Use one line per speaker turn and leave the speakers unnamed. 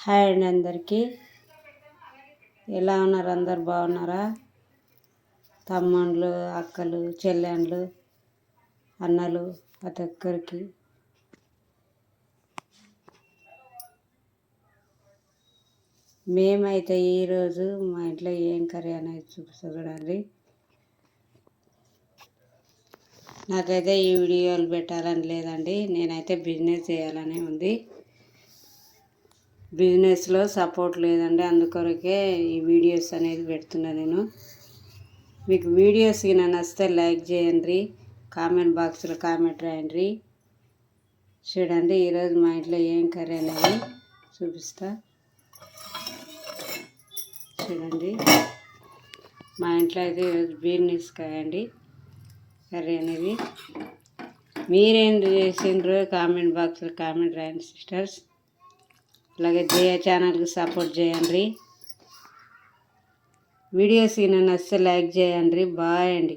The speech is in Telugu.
హాయ్ అండి అందరికీ. ఎలా ఉన్నారు? అందరు బాగున్నారా? తమ్ముళ్ళు, అక్కలు, చెల్లెండ్లు, అన్నలు ప్రతి ఒక్కరికి మేమైతే ఈరోజు మా ఇంట్లో ఏం కర్రీ అనేది చూడండి. నాకైతే ఈ వీడియోలు పెట్టాలని లేదండి, నేనైతే బిజినెస్ చేయాలని ఉంది. బిజినెస్లో సపోర్ట్ లేదండి, అందుకొరకే ఈ వీడియోస్ అనేది పెడుతున్నా నేను. మీకు వీడియోస్ నచ్చితే లైక్ చేయండి, కామెంట్ బాక్స్లో కామెంట్ రాయండి. చూడండి ఈరోజు మా ఇంట్లో ఏం కర్రీ అనేది చూపిస్తా. చూడండి మా ఇంట్లో అయితే ఈరోజు బీరకాయ అండి కర్రీ అనేది. మీరేం చేసిండ్రో కామెంట్ బాక్స్లో కామెంట్ రాయండి సిస్టర్స్. అలాగే జయ ఛానల్కి సపోర్ట్ చేయండి. వీడియోస్ నచ్చితే లైక్ చేయండి. బాయ్ అండి.